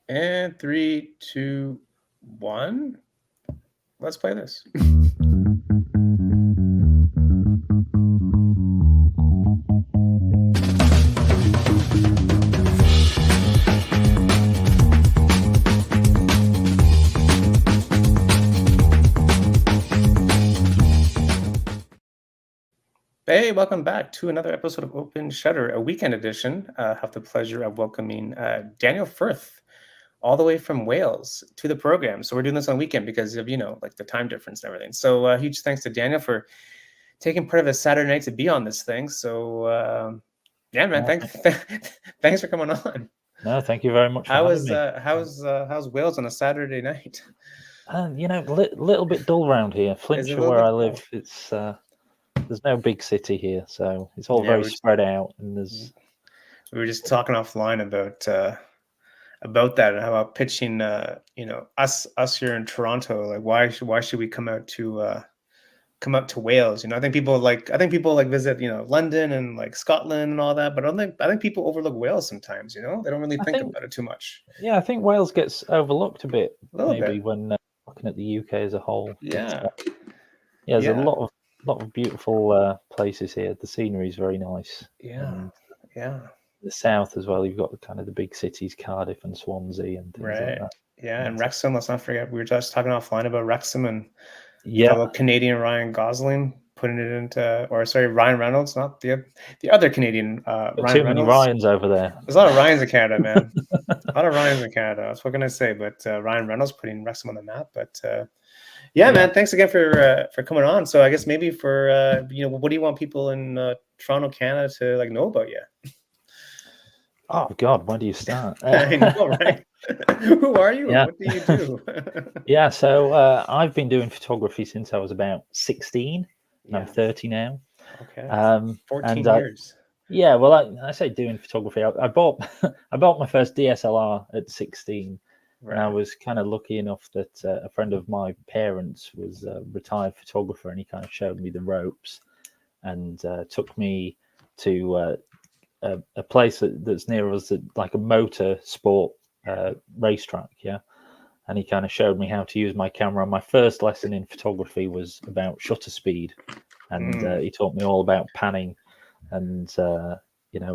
And 3, 2, 1. Let's play this. Hey, welcome back to another episode of Open Shutter, a weekend edition. I have the pleasure of welcoming Daniel Firth, all the way from Wales, to the program. So we're doing this on weekend because of, like the time difference and everything. So huge thanks to Daniel for taking part of a Saturday night to be on this thing. So yeah, man, thanks for coming on. No, thank you very much for having me. How's Wales on a Saturday night? Little bit dull around here. Is it a Flintshire, little where bit I dull? live, it's there's no big city here, so it's all Yeah, very spread out. And there's we were just talking offline about that and how about pitching us here in Toronto, like why should we come out to Wales? I think people like visit London and like Scotland and all that, but I think people overlook Wales sometimes. They don't really I think think about it too much. I think Wales gets overlooked a bit, A little maybe bit. when looking at the UK as a whole. But Yeah. there's a Yeah. lot of beautiful places here. The scenery is very nice, Yeah. and Yeah. the south as well. You've got the kind of the big cities, Cardiff and Swansea and things like Right. that. Yeah, and And, Wrexham, let's not forget. We were just talking offline about Wrexham and yeah, fellow Canadian Ryan Gosling putting it into, or sorry, Ryan Reynolds, not the other Canadian, got Ryan too many Reynolds. Ryans over there. There's a lot of Ryans in Canada, man. A lot of Ryans in Canada. That's what can I say? But Ryan Reynolds putting Wrexham on the map. But yeah, Yeah. man, thanks again for coming on. So I guess maybe for what do you want people in Toronto, Canada to like know about you? Oh God, where do you start? I know, right? Who are you and Yeah, what do you do? yeah. So I've been doing photography since I was about 16, and I'm Yeah. 30 now. Okay. And 14 years. yeah, well, I say doing photography. I bought I bought my first DSLR at 16, and I Right. was kind of lucky enough that a friend of my parents was a retired photographer, and he kind of showed me the ropes and took me to a place that's near us, like a motor sport racetrack. Yeah, and he kind of showed me how to use my camera. My first lesson in photography was about shutter speed, and Mm, he taught me all about panning and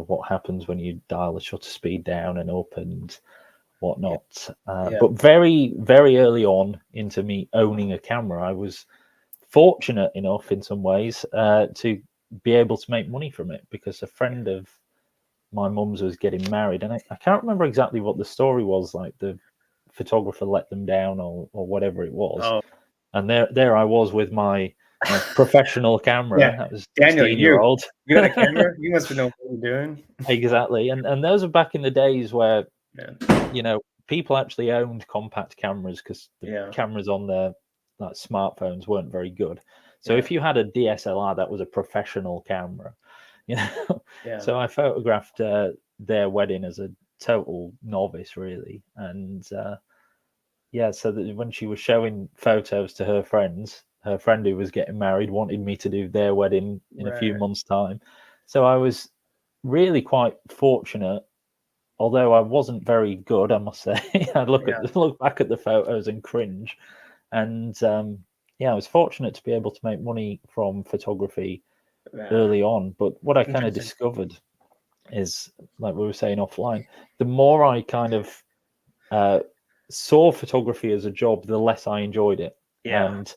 what happens when you dial the shutter speed down and up and yeah. whatnot. Yeah. But very, very early on into me owning a camera, I was fortunate enough in some ways to be able to make money from it, because a friend of my mum's was getting married, and I can't remember exactly what the story was. Like the photographer let them down, or whatever it was, Oh, and there I was with my professional yeah. camera. That was Daniel, 16-year old. you got a camera? You must know what you're doing. Exactly, and those are back in the days where Man. people actually owned compact cameras, because the Yeah. cameras on their like smartphones weren't very good. So Yeah. if you had a DSLR, that was a professional camera, you know. Yeah. So I photographed their wedding as a total novice, really, and yeah. So that when she was showing photos to her friend who was getting married wanted me to do their wedding in a few Right. months' time. So I was really quite fortunate, although I wasn't very good, I must say. I Yeah. look back at the photos and cringe. And yeah, I was fortunate to be able to make money from photography Yeah. early on. But what I kind of Interesting. discovered is, like we were saying offline, the more I kind of uh, saw photography as a job, the less I enjoyed it. Yeah. And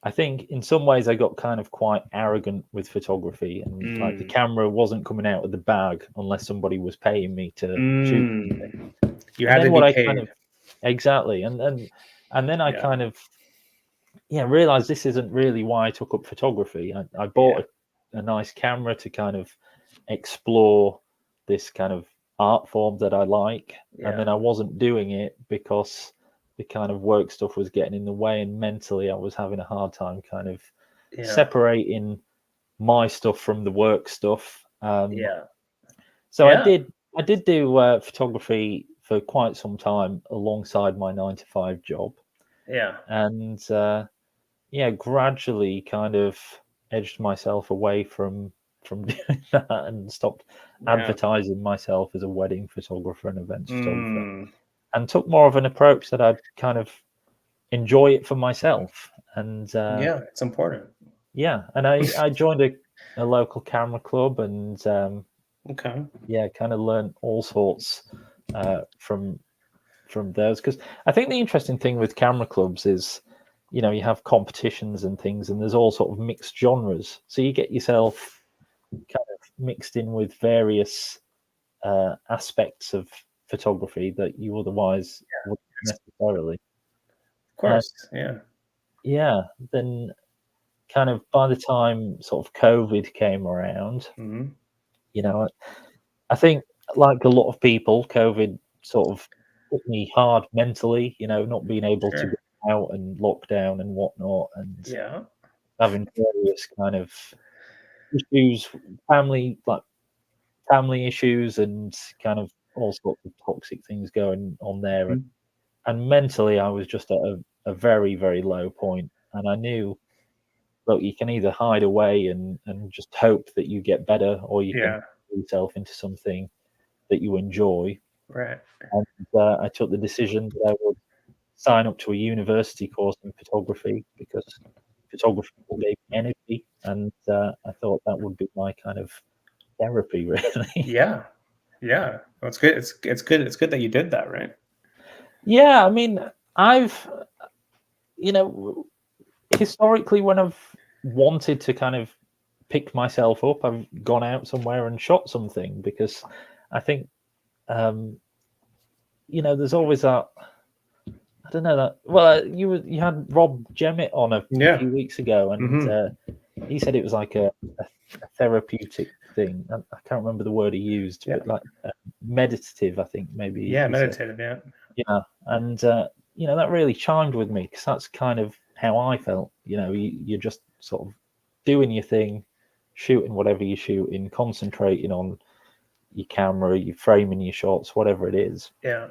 I think in some ways I got kind of quite arrogant with photography, and like the Mm. camera wasn't coming out of the bag unless somebody was paying me to shoot something. Mm. You And had to then be what I kind paid. of exactly, and then I Yeah. kind of realized this isn't really why I took up photography. I Yeah. bought a nice camera to kind of explore this kind of art form that I like, and Yeah. then I wasn't doing it because the kind of work stuff was getting in the way, and mentally I was having a hard time kind of Yeah. separating my stuff from the work stuff. Yeah. So Yeah. I did do photography for quite some time alongside my 9 to 5 job, Yeah. and yeah, gradually kind of edged myself away from doing that and stopped Yeah. advertising myself as a wedding photographer and events photographer. Mm. and took more of an approach that I'd kind of enjoy it for myself. And Yeah, it's important. yeah, and I joined a local camera club, and Okay. yeah, kind of learned all sorts from those. Because I think the interesting thing with camera clubs is, you know, you have competitions and things, and there's all sort of mixed genres. So you get yourself kind of mixed in with various aspects of photography that you otherwise wouldn't necessarily. Of course. Yeah. Yeah, then kind of by the time sort of COVID came around, Hmm. you know, I think like a lot of people, COVID sort of hit me hard mentally, you know, not being able to Sure. go out and lockdown and whatnot, and Yeah. having various kind of issues, family like family issues, and kind of all sorts of toxic things going on there. Mhm. And mentally, I was just at a very, very low point, and I knew, look, you can either hide away and just hope that you get better, or you can Yeah. put yourself into something that you enjoy. Right. And I took the decision that I would sign up to a university course in photography, because photography gave me energy, and I thought that would be my kind of therapy, really. Yeah. Yeah. Well, it's good. It's good. It's good that you did that, right? Yeah, I mean, I've, you know, historically, when I've wanted to kind of pick myself up, I've gone out somewhere and shot something, because I think, um, you know, there's always that. I don't know that. Well, you had Rob Jemmett on a Yeah. few weeks ago, and Hmm. he said it was like a therapeutic thing. I can't remember the word he used, Yeah. but like meditative, I think maybe Yeah. he said. Meditative. Yeah. Yeah, and you know, that really chimed with me, because that's kind of how I felt. You know, you're just sort of doing your thing, shooting whatever you're shooting, concentrating on your camera, you're framing your shots, whatever it is. Yeah.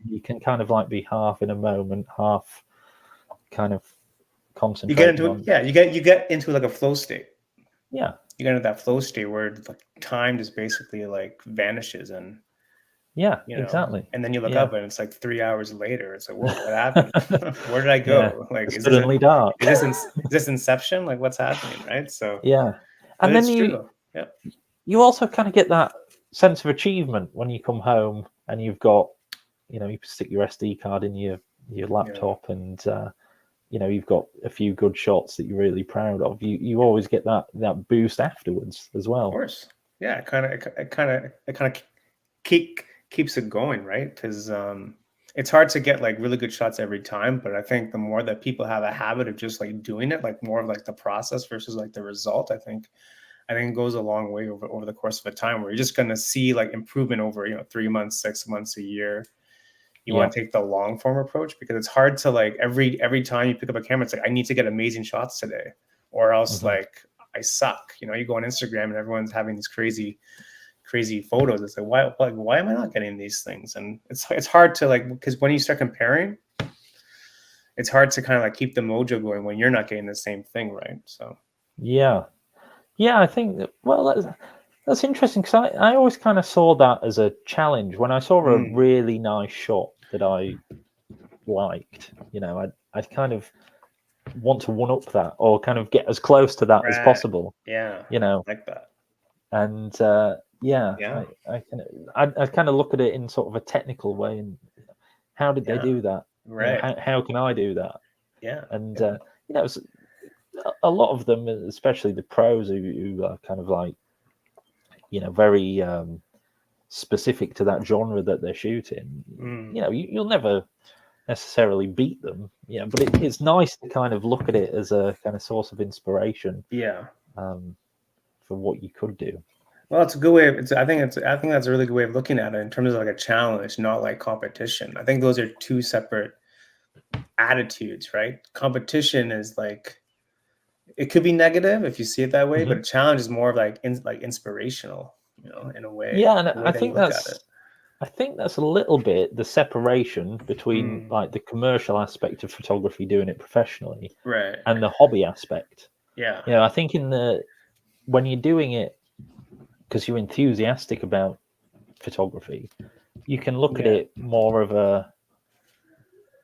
You can kind of like be half in a moment, half kind of You get concentrating into it. on. Yeah. You get into like a flow state. Yeah, You get into that flow state where like time just basically like vanishes, and yeah, exactly. and then you look Yeah, up and it's like 3 hours later. It's like, whoa, what happened? Where did I yeah. go? Like, It's suddenly dark. is this Inception? Like, what's happening? Right. So, Yeah, but and then it's true. Yeah. you also kind of get that sense of achievement when you come home and you've got, you know, you stick your SD card in your Yeah. laptop, and you know, you've got a few good shots that you're really proud of. You always get that boost afterwards as Of well. course. Yeah. It kind of keeps it going, right? Because it's hard to get like really good shots every time, but I think the more that people have a habit of just like doing it, like more of like the process versus like the result, I think it goes a long way over the course of a time where you're just gonna see like improvement over 3 months, 6 months, a year. You Yeah. want to take the long form approach because it's hard to like every time you pick up a camera, it's like I need to get amazing shots today, or else Hmm. like I suck. You go on Instagram and everyone's having these crazy photos. It's like why am I not getting these things? And it's hard to like because when you start comparing, it's hard to kind of like keep the mojo going when you're not getting the same thing, right? So Yeah. Yeah, I think well, that's interesting, because I always kind of saw that as a challenge. When I saw a mm, really nice shot that I liked, you know, I'd kind of want to one up that, or kind of get as close to that as right, possible, yeah, you know. like that, And yeah, yeah, I kind of look at it in sort of a technical way, and how did they yeah, do that? You know, right, how can I do that? yeah, And yeah, you know, a lot of them, especially the pros who are kind of like, you know, very specific to that genre that they're shooting. mm, You know, you'll never necessarily beat them. You know, but it's nice to kind of look at it as a kind of source of inspiration, yeah. um, for what you could do. Well, it's a good way. I think that's a really good way of looking at it in terms of like a challenge, not like competition. I think those are two separate attitudes, right? Competition is like it could be negative if you see it that way, but Hmm. a challenge is more of like like inspirational, in a way, Yeah, and the way that you look at it. I think that's a little bit the separation between Mm, like the commercial aspect of photography, doing it professionally, right. and the hobby aspect. Yeah. You know, I think in the when you're doing it because you're enthusiastic about photography, you can look at Yeah. it more of a,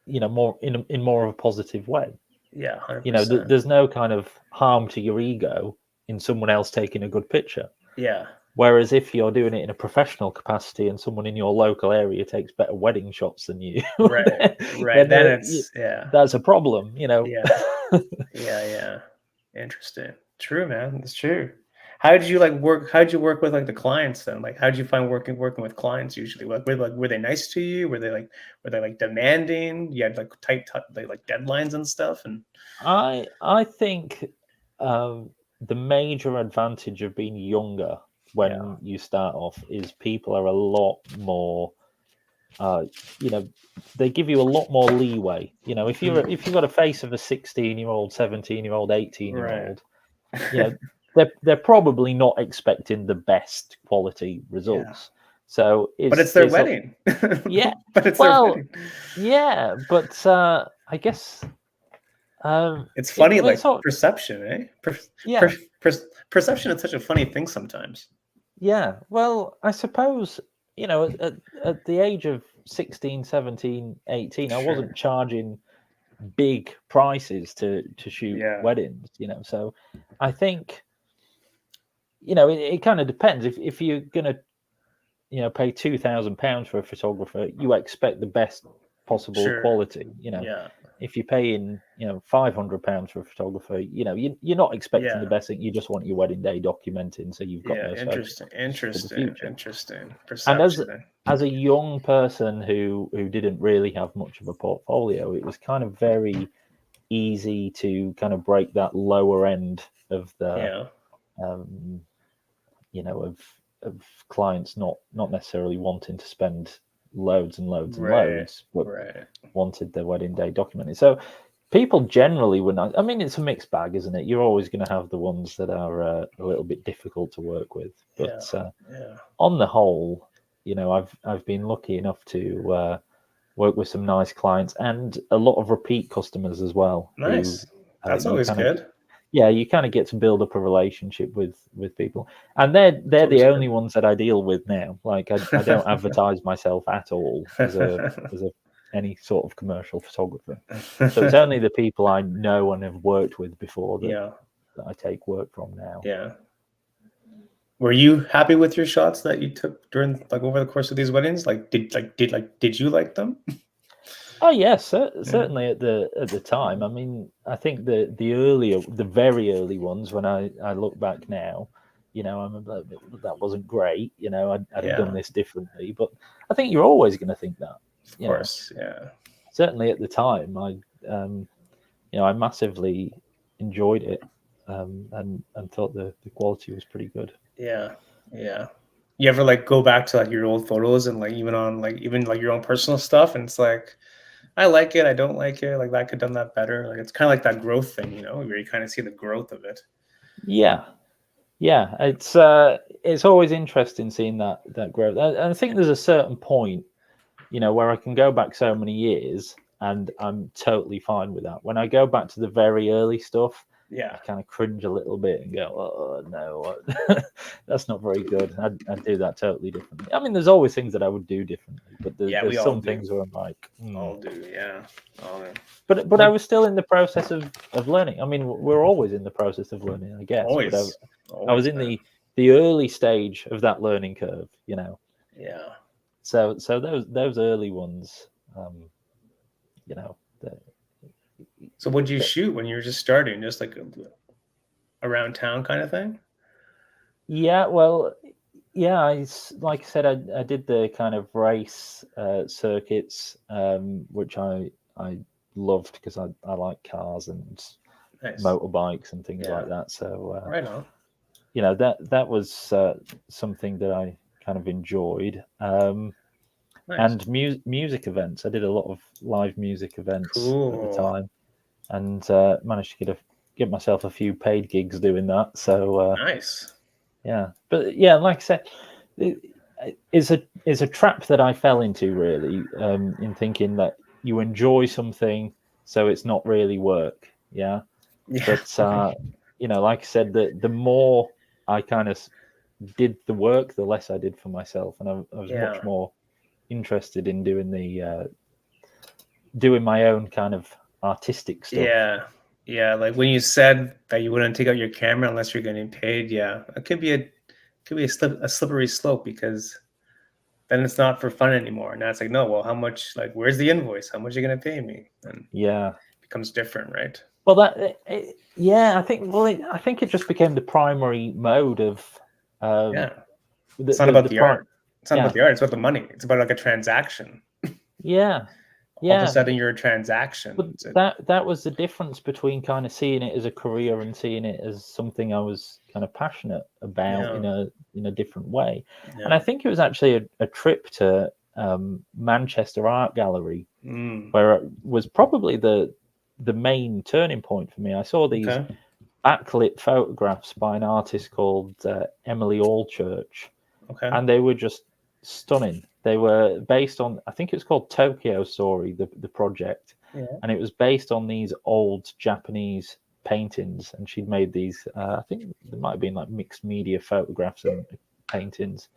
more in more of a positive way. Yeah, 100%. There's no kind of harm to your ego in someone else taking a good picture. Yeah. Whereas if you're doing it in a professional capacity and someone in your local area takes better wedding shots than you, Right. then Then it's that's a problem, Yeah. Yeah. Interesting. True, man. It's true. How did you work? How did you work with the clients then? Like, how did you find working with clients usually? Were they nice to you? Were they demanding? You had like deadlines and stuff, and I think the major advantage of being younger when you start off is people are a lot more. They give you a lot more leeway. If you've got a face of a 16-year-old, 17-year-old, 18-year-old, right. they're probably not expecting the best quality Yeah. results. So But it's their wedding. yeah. But it's their Well, wedding. yeah, but I guess It's funny, it's all, perception, eh? yeah, Perception is such a funny thing sometimes. yeah. Well, I suppose, at the age of 16, 17, 18, I wasn't Sure. charging big prices to shoot Yeah. weddings, so I think, it kind of depends. If you're gonna pay £2,000 for a photographer, you expect the best possible Sure. quality. Yeah. If you're paying £500 for a photographer, you're not expecting the Yeah. best thing. You just want your wedding day documenting, so you've got Yeah. those Interesting. photographs for the Interesting. future. Interesting. And Perception. Eh? as a young person who didn't really have much of a portfolio, it was kind of very easy to kind of break that lower end of the Yeah. um, of clients not necessarily wanting to spend loads and loads and Right. loads, but Right. wanted their wedding day documented. So people generally were not. I mean, it's a mixed bag, isn't it? You're always going to have the ones that are a little bit difficult to work with, Yeah. but Yeah. on the whole, I've been lucky enough to work with some nice clients and a lot of repeat customers as well, who Nice. That's you always kind of good. you kind of get to build up a relationship with people, and they're That's the always only good. ones that I deal with now. Like I don't advertise myself at all as a any sort of commercial photographer. So it's only the people I know and have worked with before that Yeah. I take work from now. Yeah. Were you happy with your shots that you took during over the course of these weddings? Did you like them? Oh yes, Yeah. certainly at the time. I mean, I think the very early ones, when I look back now, I'm a bit, that wasn't great. I'd have done Yeah. this differently. But I think you're always going to think that. Of course. Yeah. Certainly at the time, I massively enjoyed it, and thought the quality was pretty good. Yeah. Yeah. You ever go back to your old photos and even on even your own personal stuff and it's I like it, I don't like it, that could done that better. It's kind of like that growth thing, where you kind of see the growth of it. Yeah, yeah. It's always interesting seeing that growth. I think there's a certain point, where I can go back so many years and I'm totally fine with that. When I go back to the very early stuff, I Yeah. kind of cringe a little bit and go, "Oh no, that's not very good." I'd do that totally differently. I mean, there's always things that I would do differently, but Yeah, we there's all some do. things where I'm like, All do, yeah. All do. but I was still in the process of learning. I mean, we're always in the process of learning, I guess. But Always. I was Always, in man. the early stage of that learning curve. Yeah. So those early ones, you know, the, So what'd you the, shoot when you were just starting? Just around town kind of thing? yeah, well, yeah, like I said, I did the kind of race circuits, which I loved because I like cars and Nice. motorbikes and things Yeah. like that. So Right on. that was something that I kind of enjoyed. Nice. And music events. I did a lot of live music events at the Cool. time, and managed to get myself a few paid gigs doing that. So Nice. yeah, but yeah, like I said, it's a trap that I fell into really, in thinking that you enjoy something, so it's not really work. Yeah, Yeah. but like I said, the more I kind of did the work, the less I did for myself, and I was Yeah. much more interested in doing doing my own kind of artistic stuff. Yeah, like when you said that you wouldn't take out your camera unless you're getting paid, yeah, it could be a slippery slope, because then it's not for fun anymore. Now it's like, no, well, how much, like, where's the invoice? How much are you gonna pay me? And Yeah. it becomes different, right? Well, yeah, I think. Well, I think it just became the primary mode of Yeah. the It's not the, about the the prime. art. It's not Yeah, about the art. It's about the money. It's about like a transaction. yeah, All of a yeah. sudden, you're a But transaction. that was the difference between kind of seeing it as a career and seeing it as something I was kind of passionate about Yeah, in a different way. And yeah. I think it was actually a trip to Manchester Art Gallery Mm, where it was probably the main turning point for me. I saw these okay. backlit photographs by an artist called Emily Allchurch, Okay. and they were just stunning. They were based on, I think it's called Tokyo Story, the project, Yeah. and it was based on these old Japanese paintings. And she'd made these, I think there might have been like mixed media photographs and paintings,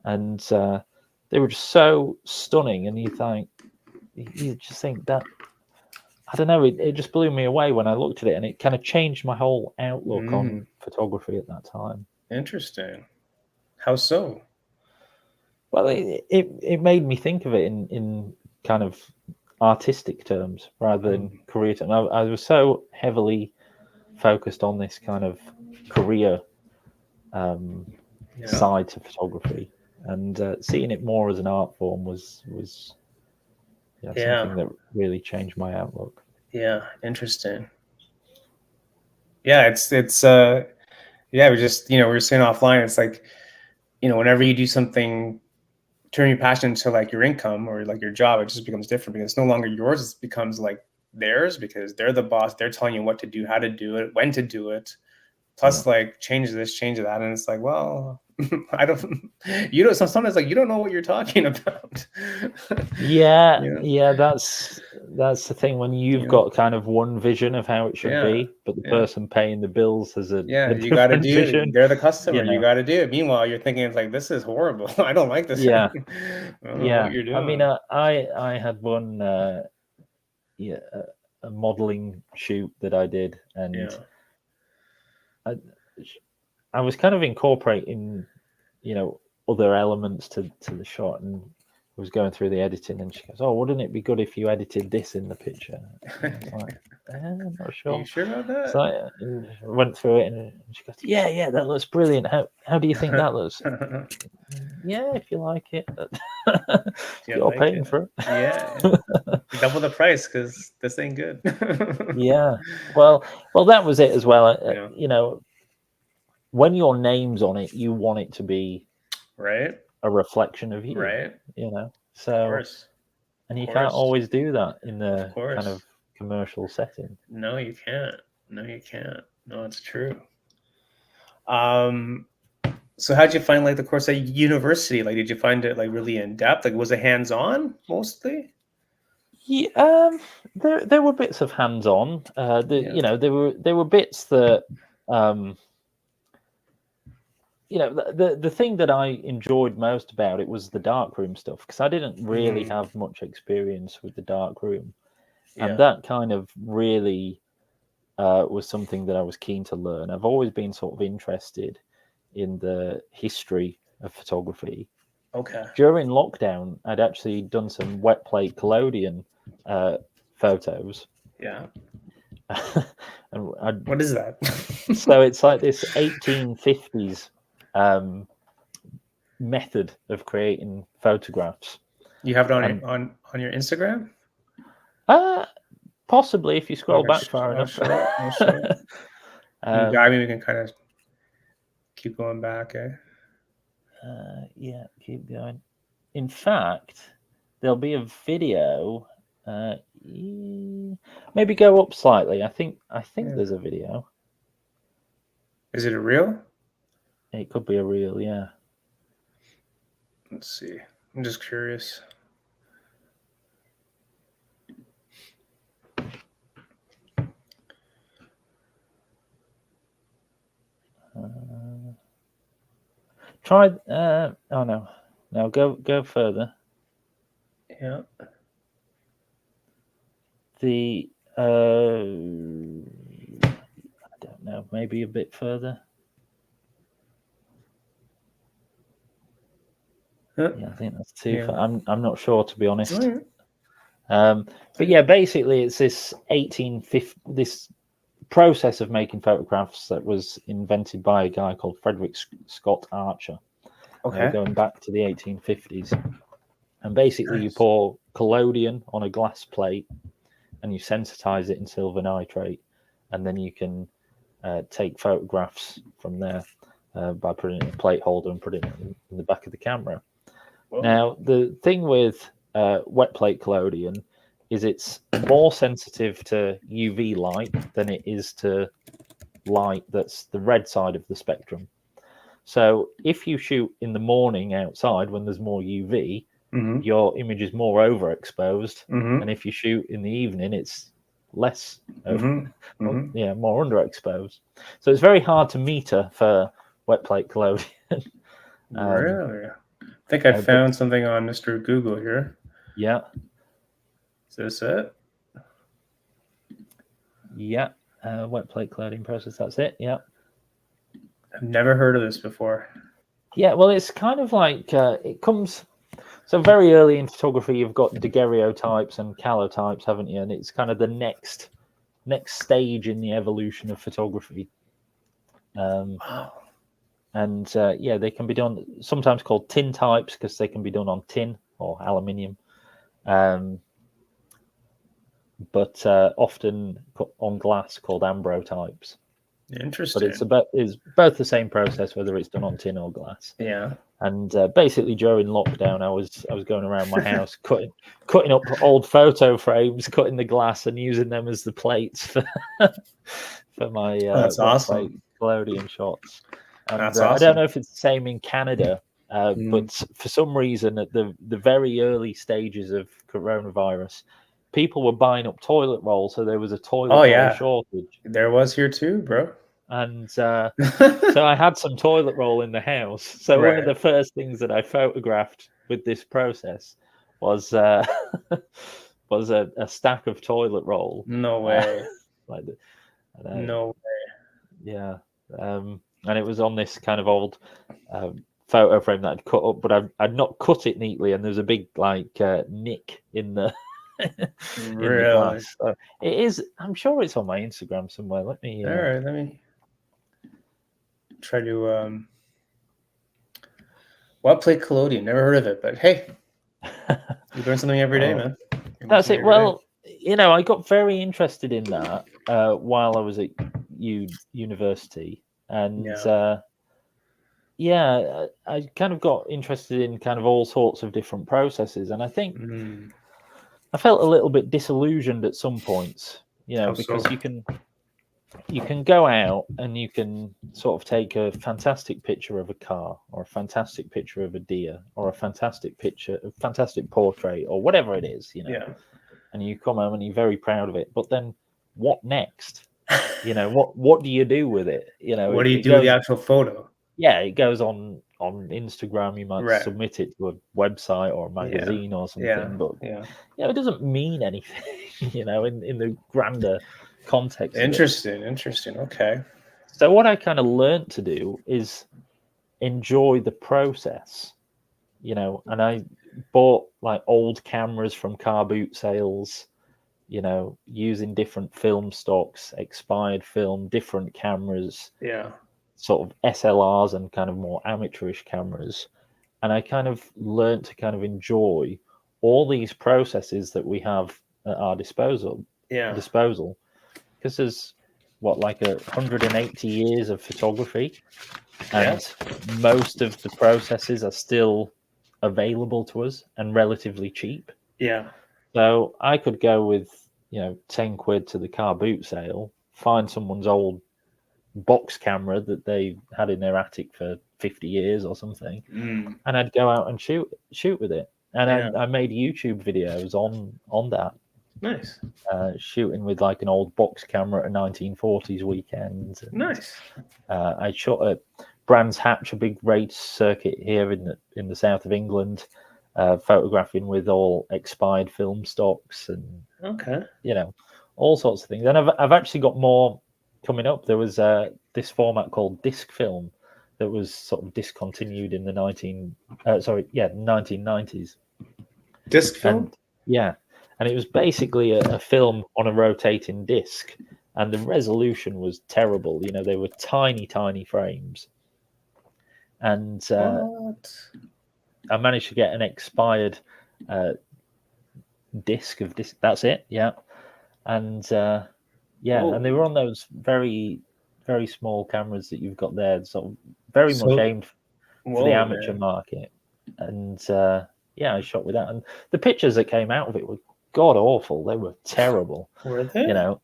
and they were just so stunning. And you just think that, I don't know, it just blew me away when I looked at it, and it kind of changed my whole outlook on Mm, photography at that time. interesting. How so? Well, it made me think of it in kind of artistic terms rather than Um, career terms. I was so heavily focused on this kind of career um, yeah. side to photography, and seeing it more as an art form was Yeah. something that really changed my outlook. Yeah. Interesting. Yeah. Yeah. We just, we were saying offline. It's like, whenever you do something, turn your passion into like your income or like your job, it just becomes different, because it's no longer yours. It becomes like theirs, because they're the boss. They're telling you what to do, how to do it, when to do it. Yeah, Plus, like, change this, change that, and it's like, well, I don't. You know, sometimes like you don't know what you're talking about. yeah, you know, yeah. That's the thing when you've you know, got kind of one vision of how it should yeah, be, but the yeah, person paying the bills has yeah. a You got to different do. vision. They're the You customer. You know, got to do it. Meanwhile, you're thinking it's like, this is horrible. I don't like this. yeah. I don't know what Yeah, you're I mean, doing. I had one yeah a modeling shoot that I did, and Yeah. I I was kind of incorporating other elements to the shot, and I was going through the editing, and she goes, "Oh, wouldn't it be good if you edited this in the picture?" And I was like, I'm not Are you sure. sure about So that? I went through it, and she goes, "Yeah, yeah, that looks brilliant. How do you think that looks?" Yeah, if you like it, Do you you're like paying it? for Yeah. it. Double the price, because this ain't good. Yeah. Well, that was it as well. Yeah. When your name's on it, you want it to be Right. a reflection of you. Right. Of So, course. and Of you can't course. always do that in Of the kind of course. commercial setting. No, you can't. No, you can't. No, it's true. Um, so how'd you find like the course at university? Like, did you find it like really in depth? Like, was it hands-on mostly? Yeah, there were bits of hands-on. Yeah. There were bits that um, the thing that I enjoyed most about it was the darkroom stuff, because I didn't really Hmm. have much experience with the darkroom, and Yeah. that kind of really was something that I was keen to learn. I've always been sort of interested in the history of photography. Okay. During lockdown, I'd actually done some wet plate collodion uh, photos, Yeah. and What is that? so it's like this 1850s um, method of creating photographs, You have it on and on your Instagram? uh, possibly if you scroll Okay, back far I'll enough. show it. I'll show it. You um, got me. We can kind of keep going back, eh? yeah, keep going. In fact, there'll be a video. Uh, Maybe go up slightly. I think Yeah. there's a video. Is it a real? It could be a reel, yeah. Let's see. I'm just curious. Uh, Try. Oh no, no. Go further. Yeah. the I don't know, maybe a bit further. Yeah, I think that's too far. I'm not sure, to be honest. But yeah, basically it's this 1850 this process of making photographs that was invented by a guy called Frederick Scott Archer. Going back to the 1850s. And basically you pour collodion on a glass plate and you sensitize it in silver nitrate, and then you can take photographs from there by putting it in a plate holder and putting it in the back of the camera. Whoa. Now, the thing with wet plate collodion is it's more sensitive to UV light than it is to light that's the red side of the spectrum. So if you shoot in the morning outside when there's more UV, your image is more overexposed, and if you shoot in the evening, it's less, more underexposed. So it's very hard to meter for wet plate collodion. Really? I think I found something on Mr. Google here. Yeah. Is this it? Yeah. Wet plate collodion process. That's it. Yeah. I've never heard of this before. Yeah. Well, it's kind of like it comes. So very early in photography, you've got daguerreotypes and calotypes, haven't you? And it's kind of the next stage in the evolution of photography. Wow. And they can be done sometimes called tin types because they can be done on tin or aluminium, but often on glass called ambrotypes. Interesting. But it's both the same process whether it's done on tin or glass. Yeah. And basically during lockdown, I was going around my house cutting up old photo frames, cutting the glass and using them as the plates for my that's awesome. collodion shots. And that's awesome. I don't know if it's the same in Canada, but for some reason at the very early stages of coronavirus, people were buying up toilet roll, so there was a toilet roll shortage. There was here too, bro. And so I had some toilet roll in the house. So one of the first things that I photographed with this process was a stack of toilet roll. No way. No way. Yeah. And it was on this kind of old photo frame that I'd cut up, but I'd not cut it neatly, and there's a big nick in the in the glass. So it is. I'm sure it's on my Instagram somewhere. Let me. All right, let me try to wet plate collodion. Never heard of it, but hey, you learn something every day, man. That's it. Well, I got very interested in that while I was at university, and I kind of got interested in kind of all sorts of different processes, and I think I felt a little bit disillusioned at some points, because you can go out and you can sort of take a fantastic picture of a car or a fantastic picture of a deer or a fantastic portrait or whatever it is, and you come home and you're very proud of it. But then what next? What do you do with it? What do you do with the actual photo? Yeah, it goes on Instagram. You might submit it to a website or a magazine or something, but it doesn't mean anything, in the grander context. Interesting. Okay. So what I kind of learned to do is enjoy the process, and I bought like old cameras from car boot sales, using different film stocks, expired film, different cameras, sort of SLRs and kind of more amateurish cameras. And I kind of learned to kind of enjoy all these processes that we have at our disposal. Because there's like 180 years of photography, and most of the processes are still available to us and relatively cheap. So I could go with 10 quid to the car boot sale, find someone's old box camera that they had in their attic for 50 years or something, and I'd go out and shoot with it. And I made YouTube videos on that. Nice. Shooting with like an old box camera at a 1940s weekend. Nice. I shot at Brands Hatch, a big race circuit here in the south of England, photographing with all expired film stocks and Okay. All sorts of things. And I've actually got more coming up. There was this format called disc film that was sort of discontinued in the 1990s. Disc film? And yeah, and it was basically a film on a rotating disc, and the resolution was terrible. They were tiny, tiny frames. And What? I managed to get an expired disc of disc. That's it. Yeah. And and they Oh, were on those very, very small cameras that you've got there, sort of very much so aimed for the whoa, amateur man. market. And I shot with that, and the pictures that came out of it were god awful. They were terrible. Were they? you know.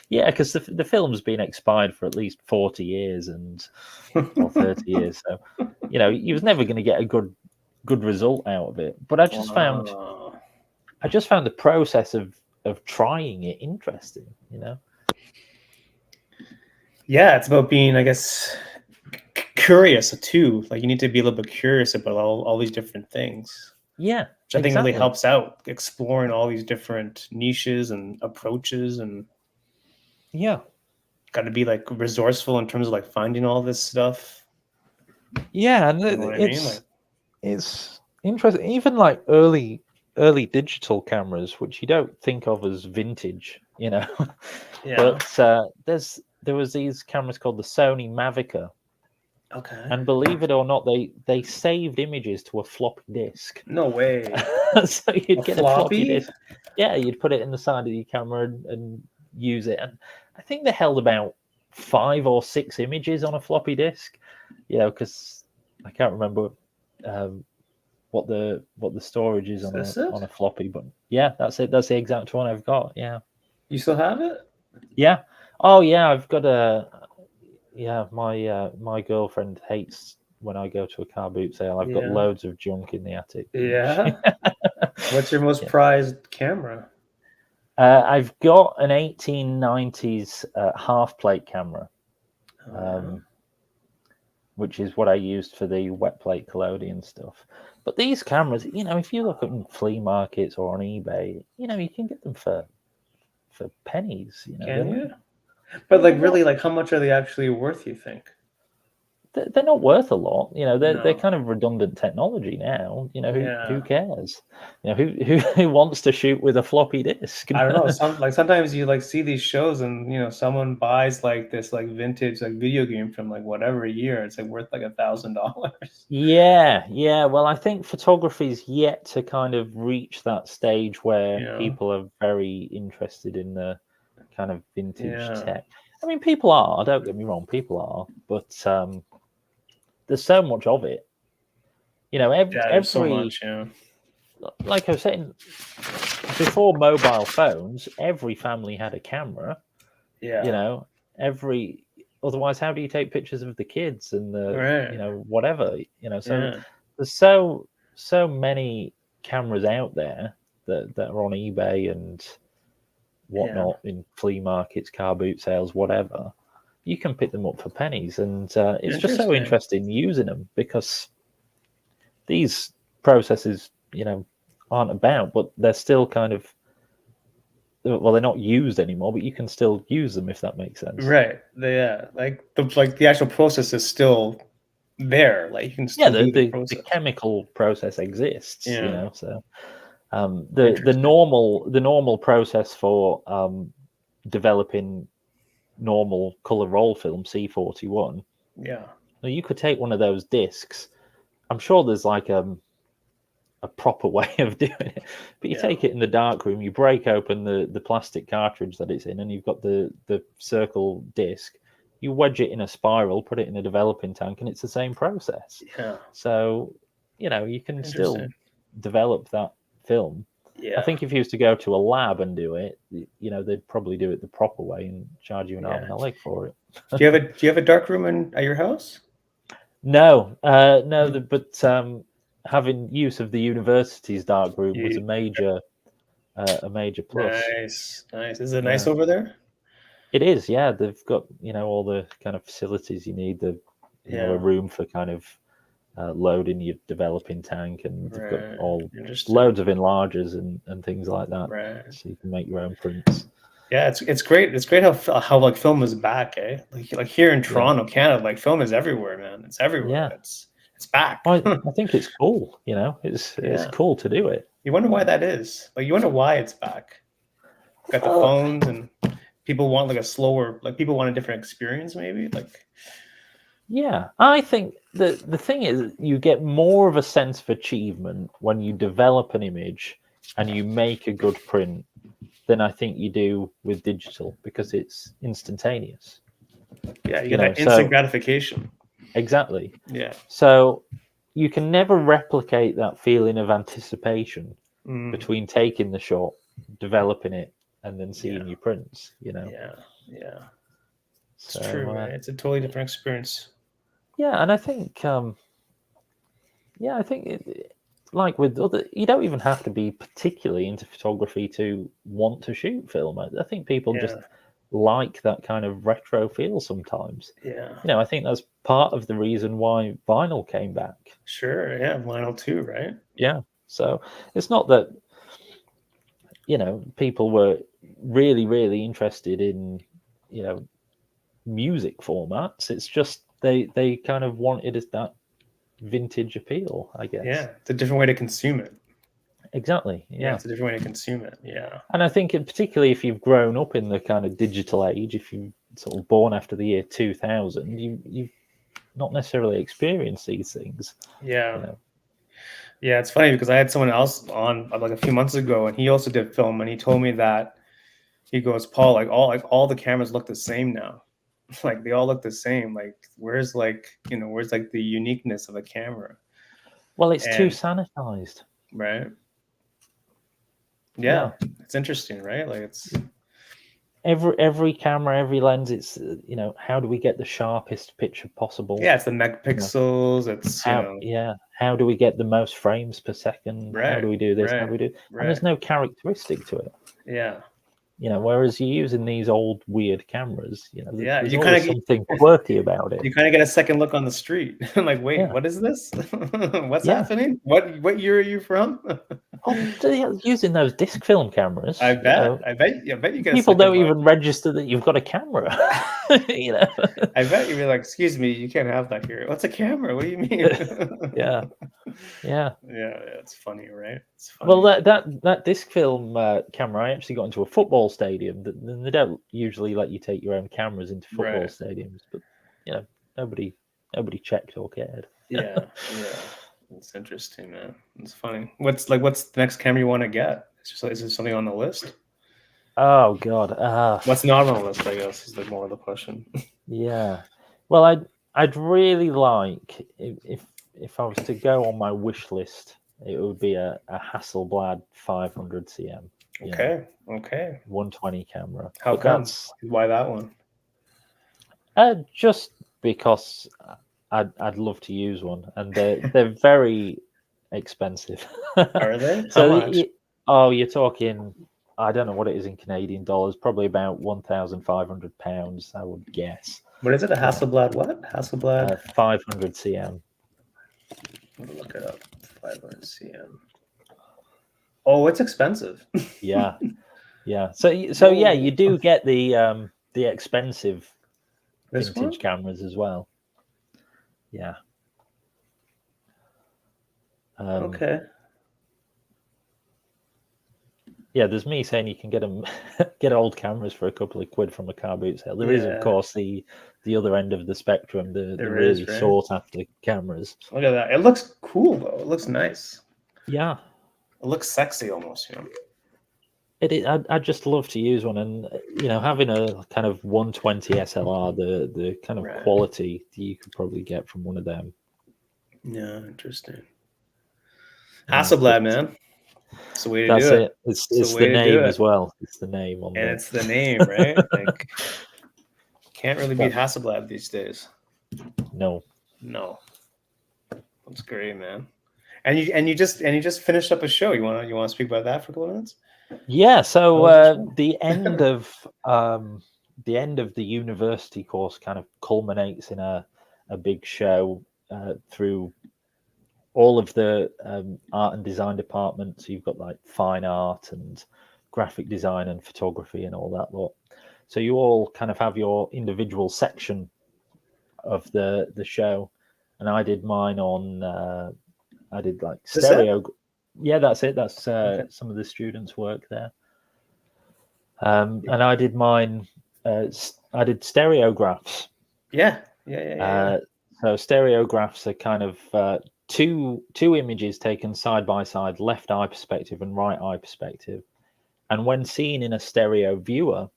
Yeah, because the film's been expired for at least 40 years or 30 years, so you was never going to get a good result out of it. But Wow. I just found the process of trying it interesting. Yeah, it's about being, I guess, curious too. Like you need to be a little bit curious about all these different things, Yeah, which I think really exactly. helps out exploring all these different niches and approaches, and Yeah, got to be like resourceful in terms of like finding all this stuff. yeah, and You know what I mean? Like, it's interesting. Even like early digital cameras, which you don't think of as vintage, yeah. but there was these cameras called the Sony Mavica, Okay. and believe it or not, they saved images to a floppy disk. No way. So A you'd get a floppy floppy? disk. Yeah, you'd put it in the side of your camera and use it. And I think they held about 5 or 6 images on a floppy disk. Because I can't remember um, what the storage is Is on this it? a floppy, but yeah, that's it. That's the exact one I've got. Yeah, You still have it? yeah. Oh yeah, I've got a yeah. My girlfriend hates when I go to a car boot sale. I've got Yeah. loads of junk in the attic. Yeah. What's your most Yeah. prized camera? I've got an 1890s half plate camera, Oh, yeah. um, which is what I used for the wet plate collodion stuff. But these cameras, if you look at them flea markets or on eBay, you can get them for pennies. Can you? But Yeah, like they're not really, like how much are they actually worth, you think? they're not worth a lot. They're No. kind of redundant technology now. Who Yeah. cares? Who wants to shoot with a floppy disk? I don't know. Sometimes you like see these shows and someone buys like this like vintage like video game from like whatever year. It's like worth like $1,000. Yeah. Well, I think photography's yet to kind of reach that stage where Yeah. people are very interested in the kind of vintage Yeah. tech. I mean, people are. Don't get me wrong, people are, but there's so much of it. Yeah, there's so Every much, yeah. like I was saying before mobile phones, every family had a camera. You Yeah. know, every otherwise, how do you take pictures of the kids and the Right. whatever? So Yeah. there's so many cameras out there that are on eBay and Yeah. whatnot in flea markets, car boot sales, whatever. You can pick them up for pennies, and it's just so Interesting. interesting using them because these processes, aren't about, but they're still kind of well, they're not used anymore, but you can still use them if that makes sense. Right. Yeah. Like the actual process is still there. Like you can Yeah, still the do the the, the process. chemical process exists, Yeah. so the Interesting. normal process for developing normal color roll film C41. Yeah. Now you could take one of those discs. I'm sure there's like a proper way of doing it, but you Yeah. take it in the dark room, you break open the plastic cartridge that it's in, and you've got the circle disc. You wedge it in a spiral, put it in a developing tank, and it's the same process. Yeah. So you can still Interesting. develop that film. I Yeah. think if you was to go to a lab and do it, they'd probably do it the proper way and charge you an arm Yeah. and a leg for it. Do you have a dark room at your house? No, no, No. but having use of the university's dark room was You, a major plus. nice. Nice. Is it nice Yeah, over there? it is. Yeah, they've got all the kind of facilities you need. A Yeah. room for kind of loading your developing tank, and they've got Right. all Interesting. loads of enlargers and things like that, Right. so you can make your own prints. Yeah, it's great. It's great how like film is back, eh? Like here in Toronto, Canada, like film is everywhere, man. It's everywhere. Yeah. It's back. I think it's cool. It's Yeah. cool to do it. You wonder why that is. Like you wonder why it's back. Got the phones and people want like a slower, like people want a different experience, maybe. Like Yeah, I think the thing is, you get more of a sense of achievement when you develop an image and you make a good print than I think you do with digital, because it's instantaneous. yeah, you get that instant gratification. Exactly. Yeah. So you can never replicate that feeling of anticipation between taking the shot, developing it, and then seeing your prints. Yeah. Yeah. It's So, true, right? It's a totally different experience. Yeah, and I think like with other, you don't even have to be particularly into photography to want to shoot film. I think people just like that kind of retro feel sometimes. Yeah. I think that's part of the reason why vinyl came back. Sure. Yeah. Vinyl too, right? Yeah. So it's not that, people were really, really interested in, music formats. It's just they kind of wanted that vintage appeal, I guess. Yeah. It's a different way to consume it. Exactly. Yeah. It's a different way to consume it. Yeah. And I think particularly if you've grown up in the kind of digital age, if you're sort of born after the year 2000, you've not necessarily experienced these things. Yeah. Yeah, it's funny because I had someone else on like a few months ago, and he also did film, and he told me that he goes, Paul, like all the cameras look the same now. Like they all look the same. Like where's where's like the uniqueness of a camera? Well, it's too sanitized. Right. Yeah. It's interesting, right? Like it's every camera, every lens, it's how do we get the sharpest picture possible? Yeah, it's the megapixels. It's how do we get the most frames per second? Right. How do we do this? How do we do? And there's no characteristic to it. Yeah. Whereas you're using these old weird cameras, there's you always something quirky about it. You kind of get a second look on the street. Like, wait, what is this? What's happening? What year are you from? Using those disc film cameras. I bet you get people don't even register that you've got a camera. I bet you'd be like, excuse me, you can't have that here. What's a camera? What do you mean? Yeah. It's funny, right? It's funny. Well, that disc film camera, I actually got into a football stadium. They don't usually let you take your own cameras into football stadiums, but nobody checked or cared. Yeah. It's interesting, man. It's funny. What's the next camera you want to get? Is there something on the list? Oh God. What's not on the list, I guess, is more of the question. Yeah. Well, I'd really like, if I was to go on my wish list, it would be a Hasselblad 500 cm. Okay. 120 camera. How come? Why that one? Just because I'd love to use one, and they're very expensive. Are they? How much? You're talking, I don't know what it is in Canadian dollars, probably about £1,500, I would guess. What is it? A Hasselblad what? Hasselblad 500 cm. I'm gonna look it up. 500 cm. Oh, it's expensive. Yeah. So yeah, you do get the expensive vintage cameras as well. Yeah. Okay. Yeah, there's me saying you can get old cameras for a couple of quid from a car boot sale. There is, of course, the other end of the spectrum, the really sought after cameras. Look at that. It looks cool though. It looks nice. Yeah. It looks sexy almost, I'd just love to use one, and having a kind of 120 SLR, the kind of quality that you could probably get from one of them. Yeah, interesting. Hasselblad, man. It's the way to do it. That's it. It's the name as well. It's the name on there. It's the name, right? Like, can't really beat Hasselblad these days. No. That's great, man. And you just finished up a show. You want to speak about that for a couple of minutes? Yeah. So the end of the university course kind of culminates in a big show through all of the art and design departments. You've got like fine art and graphic design and photography and all that lot. So you all kind of have your individual section of the show, and I did mine on. I did like Is that? stereo. Yeah, that's it. That's Okay. some of the students' work there. And I did mine. I did stereographs. Yeah. So stereographs are kind of two images taken side by side, left eye perspective and right eye perspective. And when seen in a stereo viewer,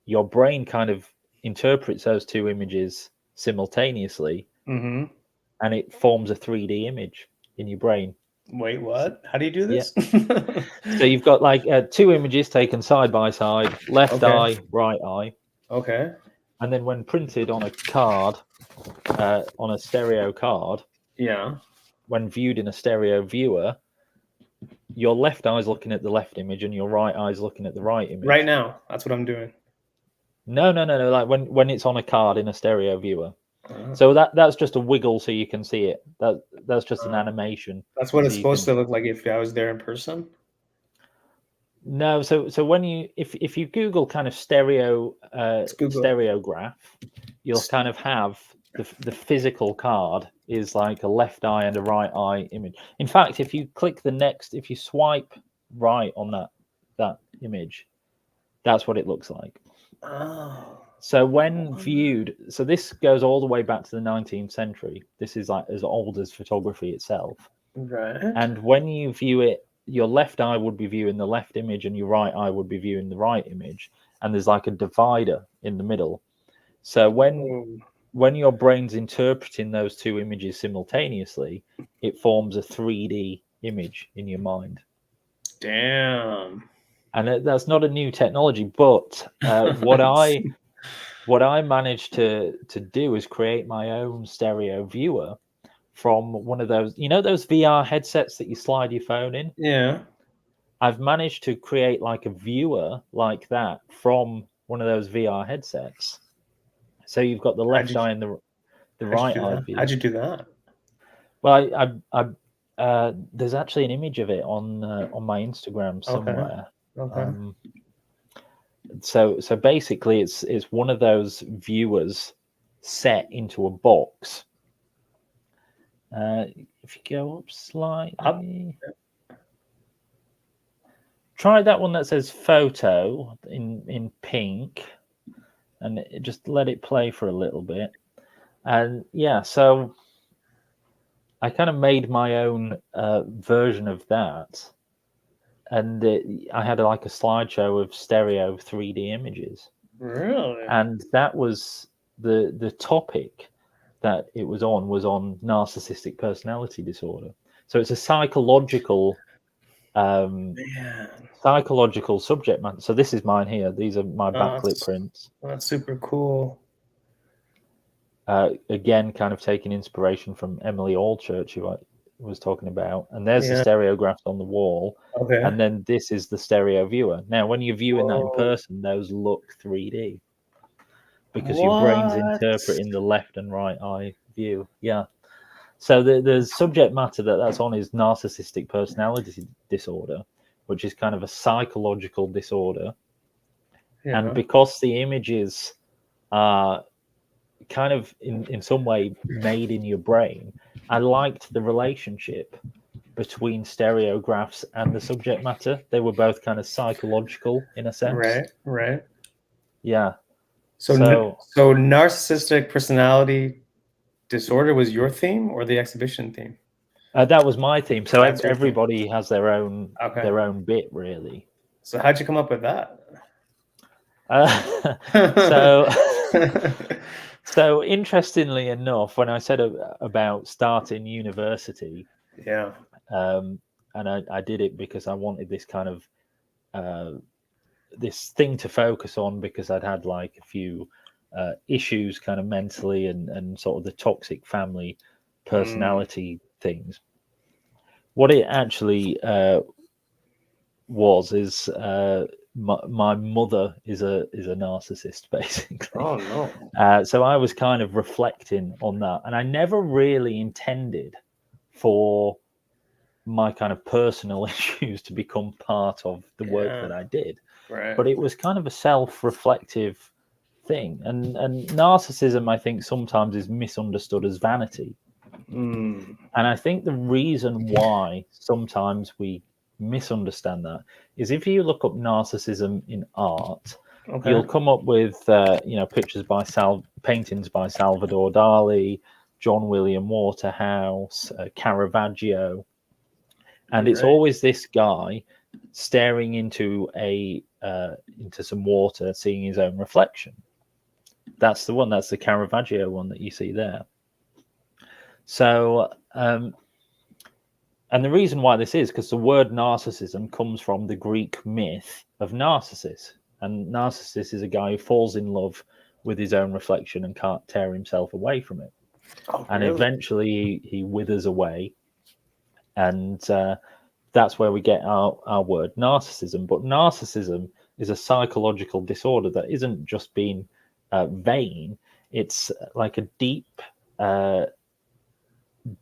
your brain kind of interprets those two images simultaneously, Mm-hmm. and it forms a 3D image in your brain. Wait, what? How do you do Yeah. this? So you've got like two images taken side by side, left Okay. eye, right eye. Okay. And then when printed on a card, on a stereo card, Yeah. when viewed in a stereo viewer, your left eye is looking at the left image and your right eye is looking at the right image. Right now, that's what I'm doing. No. Like when it's on a card in a stereo viewer. So that's just a wiggle so you can see it. That's just an animation. That's what so it's supposed to look like if I was there in person. No, so when you if you Google kind of stereograph, you'll kind of have the physical card is like a left eye and a right eye image. In fact, if you click the next, if you swipe right on that image, that's what it looks like. Oh. So when viewed, so this goes all the way back to the 19th century. This is like as old as photography itself. Right. And when you view it, your left eye would be viewing the left image and your right eye would be viewing the right image. And there's like a divider in the middle. So when your brain's interpreting those two images simultaneously, it forms a 3D image in your mind. Damn. And that's not a new technology, but what I managed to do is create my own stereo viewer from one of those, those VR headsets that you slide your phone in. Yeah. I've managed to create like a viewer like that from one of those VR headsets. So you've got the left eye and the right eye view. How'd you do that? Well, there's actually an image of it on my Instagram somewhere. Okay. So basically, it's one of those viewers set into a box. If you go up slightly, try that one that says photo in pink, and just let it play for a little bit. And yeah, so I kind of made my own version of that, and I had like a slideshow of stereo 3D images. Really? And that was the topic that it was on narcissistic personality disorder. So it's a psychological psychological subject matter. So this is mine here. These are my backlit prints. That's super cool. Again, kind of taking inspiration from Emily Allchurch, who I was talking about. And there's the stereographs on the wall. Okay. And then this is the stereo viewer. Now, when you're viewing that in person, those look 3D. Because your brain's interpreting the left and right eye view. Yeah. So the subject matter that's on is narcissistic personality disorder, which is kind of a psychological disorder. Yeah. And because the images are kind of in some way made in your brain, I liked the relationship between stereographs and the subject matter. They were both kind of psychological in a sense. Right. Yeah. So narcissistic personality disorder was your theme or the exhibition theme? That was my theme. So everybody has their own bit, really. So how'd you come up with that? So interestingly enough, when I said about starting university, and I did it because I wanted this kind of this thing to focus on, because I'd had like a few issues kind of mentally and sort of the toxic family personality things. What it actually is my mother is a narcissist, basically. Oh no. So I was kind of reflecting on that, and I never really intended for my kind of personal issues to become part of the work that I did. Right. But it was kind of a self-reflective thing, and narcissism, I think, sometimes is misunderstood as vanity. Mm. And I think the reason why sometimes we misunderstand that is if you look up narcissism in art, Okay. you'll come up with pictures by paintings by Salvador Dali, John William Waterhouse, Caravaggio, and it's Right. always this guy staring into some water, seeing his own reflection. That's the one. That's the Caravaggio one that you see there. So, and the reason why this is because the word narcissism comes from the Greek myth of Narcissus, and Narcissus is a guy who falls in love with his own reflection and can't tear himself away from it. Oh, And really? eventually he withers away, and that's where we get our word narcissism. But narcissism is a psychological disorder that isn't just being vain. It's like a deep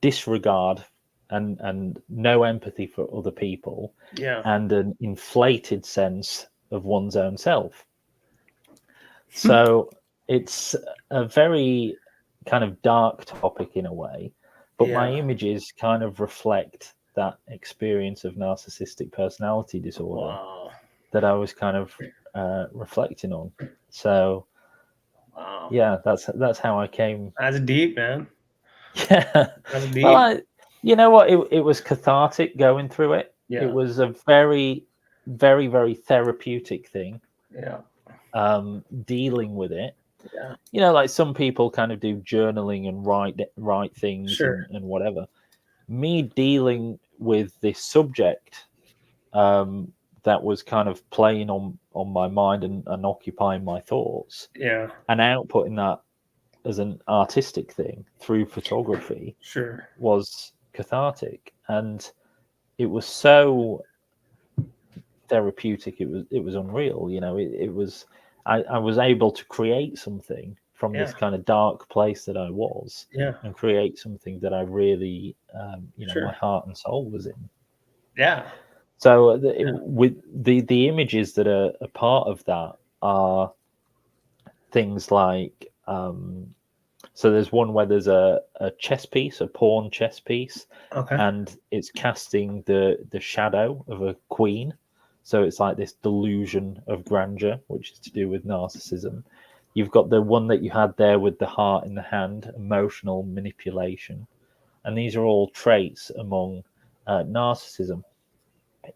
disregard and no empathy for other people, and an inflated sense of one's own self. So it's a very kind of dark topic in a way, but my images kind of reflect that experience of narcissistic personality disorder that I was kind of reflecting on. So yeah, that's how I came. That's deep, man. Yeah. That's deep. Well, you know what? It was cathartic going through it. Yeah. It was a very, very, very therapeutic thing. Yeah. Dealing with it. Yeah. You know, like some people kind of do journaling and write things Sure. and whatever. Me dealing with this subject that was kind of playing on my mind and occupying my thoughts. Yeah. And outputting that as an artistic thing through photography Sure. was cathartic, and it was so therapeutic. It was unreal. You know, it was. I was able to create something from this kind of dark place that I was, and create something that I really, my heart and soul was in. Yeah. So with the images that are a part of that are things like. So there's one where there's a chess piece, a pawn chess piece, and it's casting the shadow of a queen. So it's like this delusion of grandeur, which is to do with narcissism. You've got the one that you had there with the heart in the hand, emotional manipulation. And these are all traits among narcissism.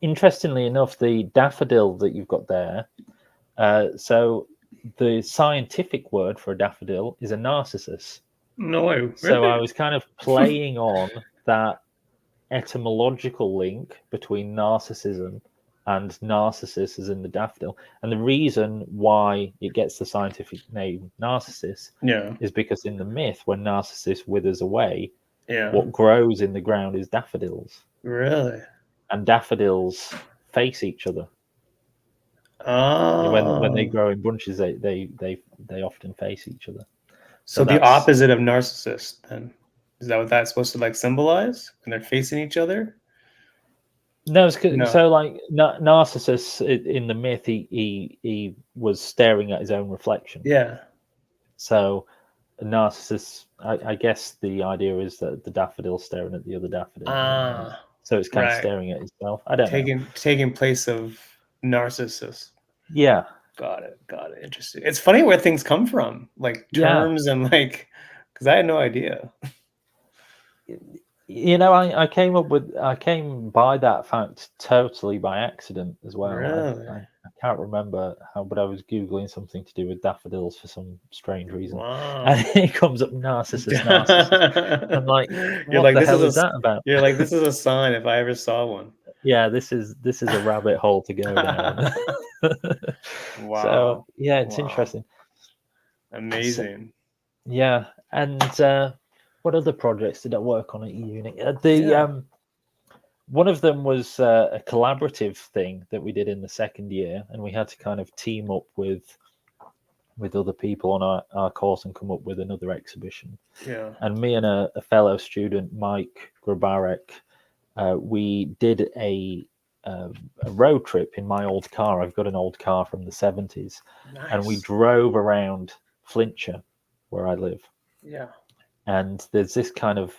Interestingly enough, the daffodil that you've got there, so the scientific word for a daffodil is a narcissus. No way. Really? So I was kind of playing on that etymological link between narcissism and narcissus as in the daffodil. And the reason why it gets the scientific name narcissus is because in the myth, when Narcissus withers away, what grows in the ground is daffodils. Really? And daffodils face each other. Oh. When they grow in bunches, they often face each other. So the opposite of narcissist, then, is that what that's supposed to like symbolize when they're facing each other? No, so like Narcissus in the myth, he was staring at his own reflection. Yeah. So Narcissus, I guess the idea is that the daffodil staring at the other daffodil. So it's kind of staring at itself. I don't know. Taking place of Narcissus. Yeah. Got it. Interesting. It's funny where things come from, like terms and like, because I had no idea. You know, I came by that fact totally by accident as well. Really? I can't remember how, but I was Googling something to do with daffodils for some strange reason. Wow. And it comes up Narcissus. I'm like, what the hell is that about? You're like, this is a sign if I ever saw one. Yeah, this is a rabbit hole to go down. Wow. So yeah, it's interesting. Amazing. So, yeah, and what other projects did I work on at uni? One of them was a collaborative thing that we did in the second year, and we had to kind of team up with with other people on our course and come up with another exhibition. Yeah. And me and a fellow student, Mike Grabarek, we did a road trip in my old car. I've got an old car from the 70s. Nice. And we drove around Flintshire, where I live. Yeah. And there's this kind of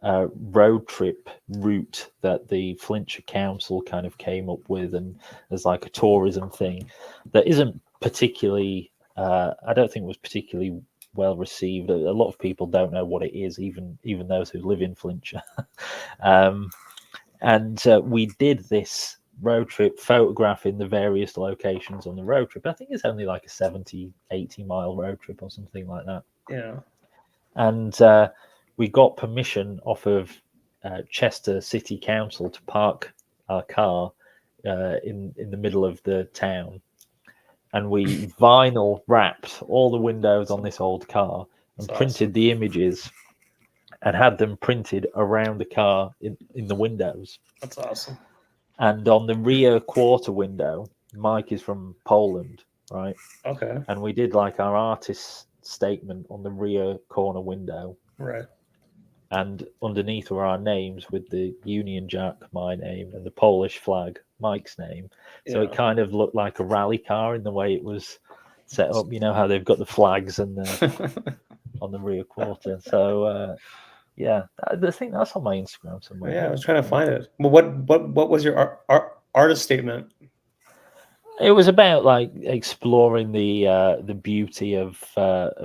road trip route that the Flintshire Council kind of came up with, and there's like a tourism thing that isn't particularly, I don't think was particularly well received. A lot of people don't know what it is, even those who live in Flintshire. And we did this road trip photographing the various locations on the road trip. I think it's only like a 70-80 mile road trip or something like that. Yeah. And we got permission off of Chester City Council to park our car in the middle of the town, and we vinyl wrapped all the windows on this old car and That's printed awesome. the images and had them printed around the car in the windows. That's awesome. And on the rear quarter window, Mike is from Poland, right? Okay. And we did like our artist's statement on the rear corner window. Right. And underneath were our names with the Union Jack, my name, and the Polish flag, Mike's name. So it kind of looked like a rally car in the way it was set up. You know how they've got the flags and on the rear quarter. So yeah, I think that's on my Instagram somewhere. Yeah, I was trying to find it. Well, what was your artist statement? It was about like exploring the beauty of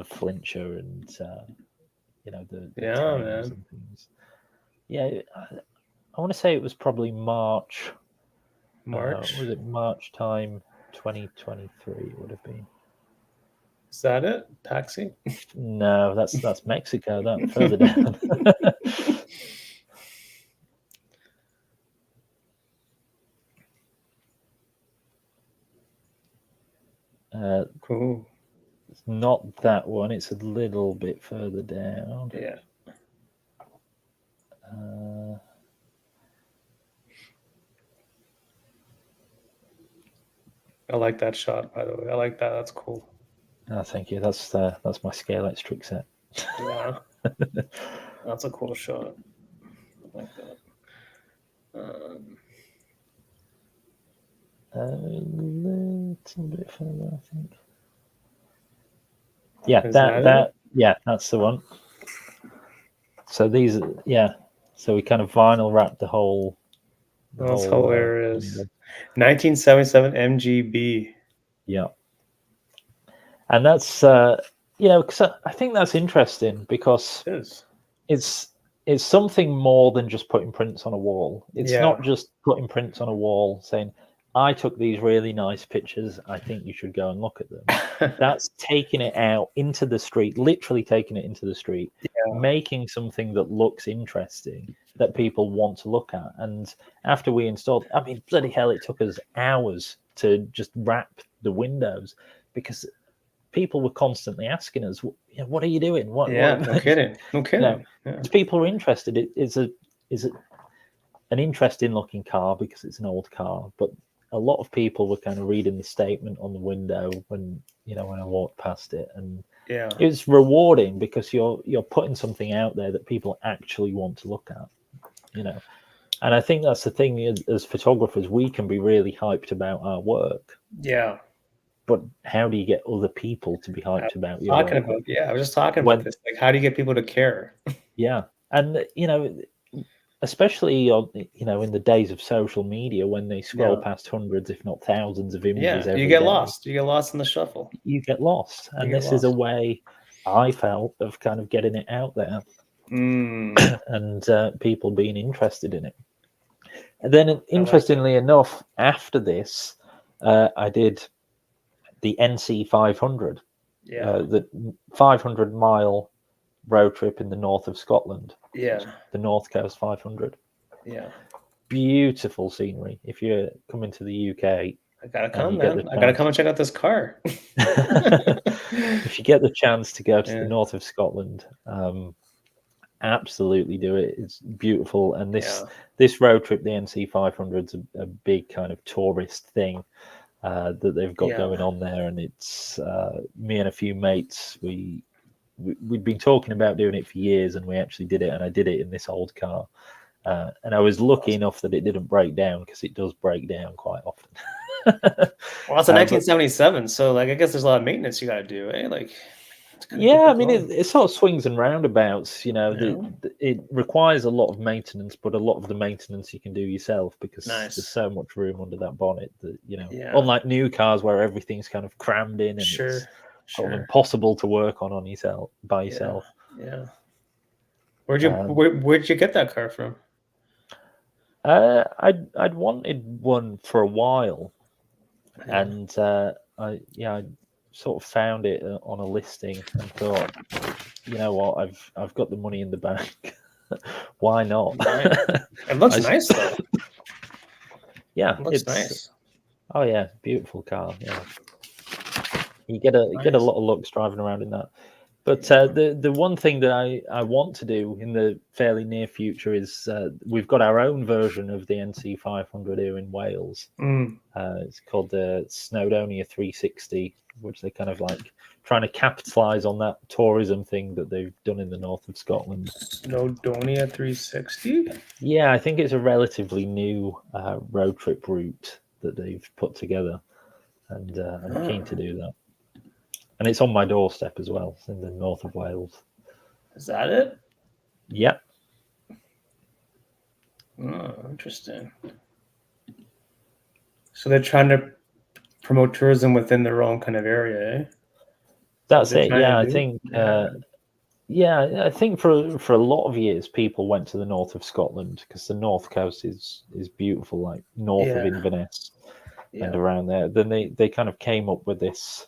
Flintshire and the towns man. and things. Yeah, I want to say it was probably March. March. Was it March time 2023? It would have been. Is that it? Taxi? No, that's Mexico. That further down. Cool. It's not that one. It's a little bit further down. Yeah. I like that shot, by the way. I like that. That's cool. Oh, thank you. That's my Scalex trick set. Yeah. That's a cool shot. I like that. A little bit further, I think. Yeah, that's the one. So these, so we kind of vinyl wrapped the whole. That's hilarious. 1977 MGB. Yeah, and that's because I think that's interesting because it's something more than just putting prints on a wall. It's not just putting prints on a wall saying, I took these really nice pictures, I think you should go and look at them. That's taking it out into the street, literally taking it into the street, making something that looks interesting that people want to look at. And after we installed, I mean, bloody hell, it took us hours to just wrap the windows because people were constantly asking us, what are you doing? No kidding. No kidding. People are interested. It's an interesting looking car because it's an old car, but a lot of people were kind of reading the statement on the window when I walked past it, and it's rewarding because you're putting something out there that people actually want to look at, and I think that's the thing as photographers, we can be really hyped about our work, but how do you get other people to be hyped about your work? I was just talking about this, like how do you get people to care? And especially in the days of social media when they scroll past hundreds, if not thousands of images every you get day, lost. You get lost in the shuffle. You get lost. And this is a way I felt of kind of getting it out there and people being interested in it. And then interestingly enough, after this, I did the NC 500, the 500-mile road trip in the north of Scotland. The North Coast 500. Beautiful scenery. If you're coming to the UK, I gotta come, man. I gotta come and check out this car. If you get the chance to go to the north of Scotland, absolutely do it. It's beautiful. And this road trip, the NC 500, is a big kind of tourist thing. that they've got going on there, and it's me and a few mates. We'd been talking about doing it for years, and we actually did it. And I did it in this old car, and I was lucky enough that it didn't break down, because it does break down quite often. Well, it's a 1977, so like I guess there's a lot of maintenance you got to do, eh? Like, yeah, I mean, it sort of swings and roundabouts. It requires a lot of maintenance, but a lot of the maintenance you can do yourself, because there's so much room under that bonnet that, unlike new cars where everything's kind of crammed in and it's sort of impossible to work on yourself by yourself. Yeah. Where'd you get that car from? I'd wanted one for a while, and I sort of found it on a listing and thought, you know what, I've got the money in the bank. Why not? Right. It looks nice though. Yeah, it looks nice. Oh yeah, beautiful car. Yeah, you get a lot of looks driving around in that. But the one thing that I want to do in the fairly near future is we've got our own version of the NC500 here in Wales. It's called the Snowdonia 360, which they kind of like trying to capitalise on that tourism thing that they've done in the north of Scotland. Snowdonia 360? Yeah, I think it's a relatively new road trip route that they've put together, and I'm keen to do that. And it's on my doorstep as well. It's in the north of Wales. Is that it? Yeah. Oh, interesting. So they're trying to promote tourism within their own kind of area, eh? That's it. Yeah, I think. I think for a lot of years, people went to the north of Scotland because the north coast is beautiful, like north of Inverness and around there. Then they kind of came up with this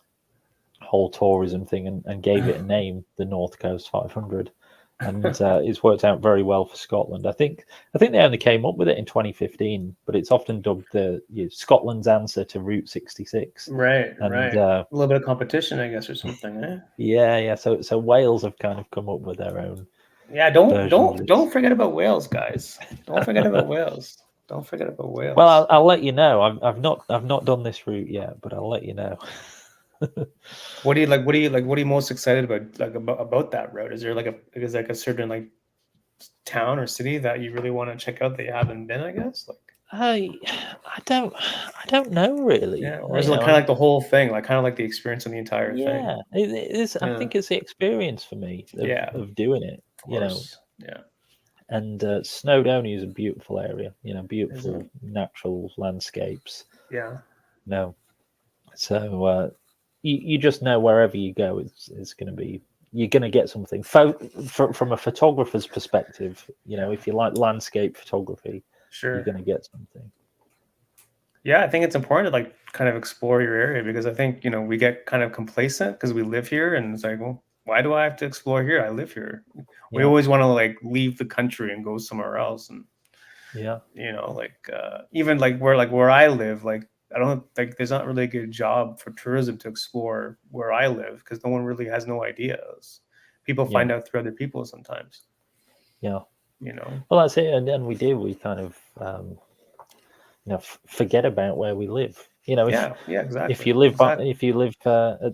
whole tourism thing and gave it a name, the North Coast 500, and it's worked out very well for Scotland. I think they only came up with it in 2015, but it's often dubbed the Scotland's answer to Route 66. Right. A little bit of competition, I guess, or something, eh? Yeah. So Wales have kind of come up with their own. Yeah, don't forget about Wales, guys. Don't forget about Wales. Don't forget about Wales. Well, I'll let you know. I've not done this route yet, but I'll let you know. What are you most excited about, like about that road? Is there like a certain like town or city that you really want to check out that you haven't been, I guess? Like I don't know really. Yeah, or is it kind of like the whole thing, like kind of like the experience of the entire thing? Yeah, it is. I think it's the experience for me of doing it. Yeah. And Snowdonia is a beautiful area. Beautiful natural landscapes. Yeah. No, so you just know wherever you go, it's going to be. You're going to get something. From a photographer's perspective, if you like landscape photography, you're going to get something. Yeah, I think it's important to like kind of explore your area, because I think we get kind of complacent because we live here, and it's like, well, why do I have to explore here? I live here. We always want to like leave the country and go somewhere else, and even like where I live, like I don't like there's not really a good job for tourism to explore where I live, because no one really has no ideas. People find out through other people sometimes. Yeah. Well, that's it, and we kind of forget about where we live. Exactly. If you live at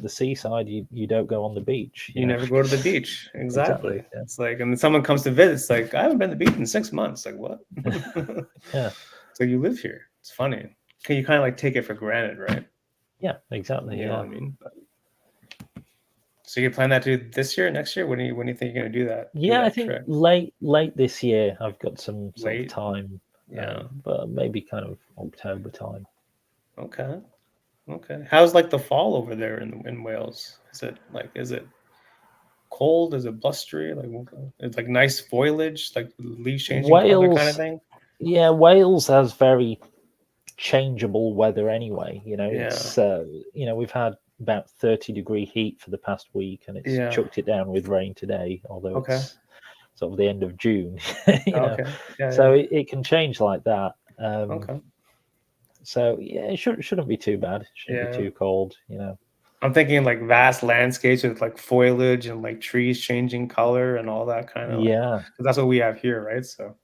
the seaside, you don't go on the beach. You never go to the beach. Exactly. Yeah. It's like, and then someone comes to visit. It's like, I haven't been to the beach in 6 months. Like, what? Yeah. So you live here. It's funny. You kind of like take it for granted, right? Yeah, exactly. You know what I mean? So you plan that to do this year, next year? When do you think you're going to do that? Yeah, I think late this year. I've got some time. Yeah, but maybe kind of October time. Okay. How's like the fall over there in Wales? Is it cold? Is it blustery? Like it's like nice foliage, like leaves changing color kind of thing? Yeah, Wales has very changeable weather anyway. It's we've had about 30-degree heat for the past week, and it's chucked it down with rain today, although it's sort of the end of June. So it can change like that. So it shouldn't be too bad. It shouldn't be too cold. I'm thinking like vast landscapes with like foliage and like trees changing color and all that kind of. Yeah, because that's what we have here, right? So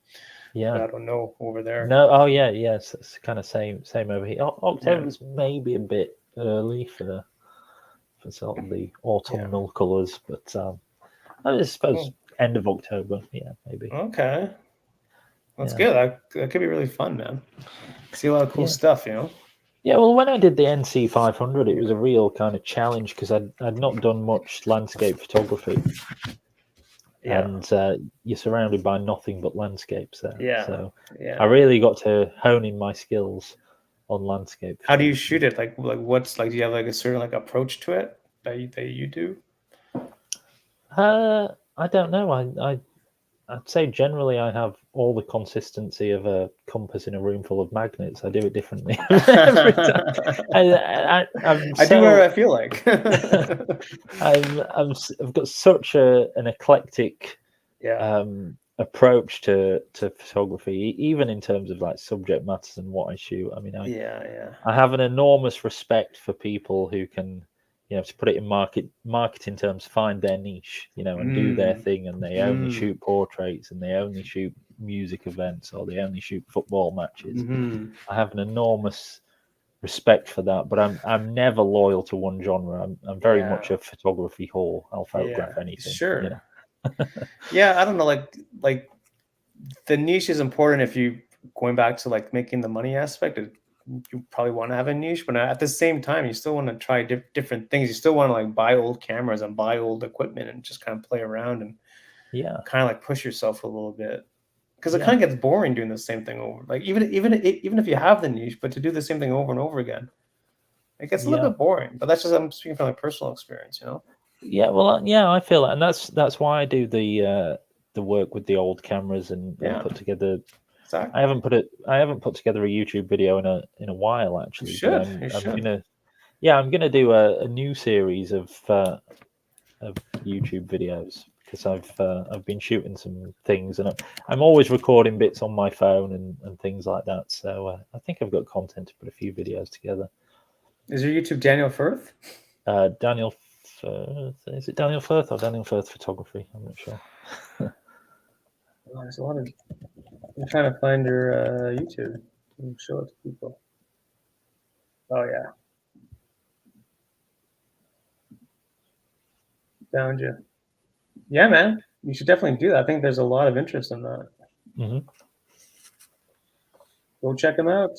Yeah. But I don't know over there. No. Oh yeah. Yes. It's kind of same over here. Yeah. October's maybe a bit early for sort of the autumnal colours, but I suppose end of October. Yeah, maybe. Okay. That's Yeah. good. That could be really fun, man. See a lot of cool Yeah. stuff, you know? Yeah, well, when I did the NC 500, it was a real kind of challenge because I'd not done much landscape photography, Yeah. and you're surrounded by nothing but landscapes there. Yeah. So Yeah. I really got to hone in my skills on landscape How do you photography. shoot it? Like what's like? Do you have like a certain like approach to it that you do? I don't know. I'd say generally I have all the consistency of a compass in a room full of magnets. I do it differently every time. I'm I do whatever so I feel like. I've got such an eclectic Yeah. approach to photography, even in terms of like subject matters and what I shoot. I mean, Yeah. I have an enormous respect for people who can, to put it in marketing terms, find their niche, and do their thing, and they only shoot portraits, and they only shoot music events, or they only shoot football matches. Mm-hmm. I have an enormous respect for that, but I'm never loyal to one genre. I'm very much Yeah. a photography whore. I'll photograph Yeah. anything. Sure. Yeah, I don't know. Like the niche is important if you going back to like making the money aspect. You probably want to have a niche, but at the same time, you still want to try different things. You still want to like buy old cameras and buy old equipment and just kind of play around and kind of like push yourself a little bit, because it kind of gets boring doing the same thing over. Like even if you have the niche, but to do the same thing over and over again, it gets a little bit boring. But that's just, I'm speaking from like personal experience, you know. Yeah, well, yeah, I feel that, and that's why I do the work with the old cameras and put together. Exactly. I haven't put together a YouTube video in a while actually, but I'm gonna do a new series of YouTube videos because I've been shooting some things, and I'm always recording bits on my phone and things like that. So I think I've got content to put a few videos together. Is your YouTube Daniel Firth? Daniel Firth, is it Daniel Firth or Daniel Firth Photography? I'm not sure. There's a lot of. I'm trying to find your YouTube and show it to people. Oh yeah, found you. Yeah, man, you should definitely do that. I think there's a lot of interest in that. Mm-hmm. Go check them out.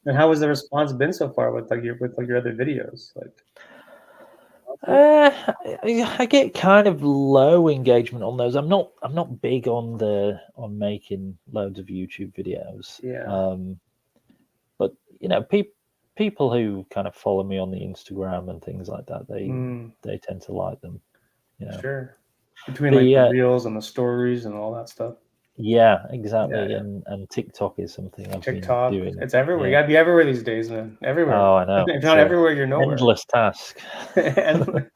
And how has the response been so far with your other videos? Like, I get kind of low engagement on those. I'm not big on making loads of YouTube videos. yeah, But people who kind of follow me on the Instagram and things like that, they tend to like them. Sure. Between like the reels and the stories and all that stuff. Yeah, exactly. Yeah. And TikTok is something I've TikTok, been doing. it's everywhere. Yeah. You gotta be everywhere these days, man. Everywhere. Oh, I know. If not everywhere, you're nowhere. Endless task. And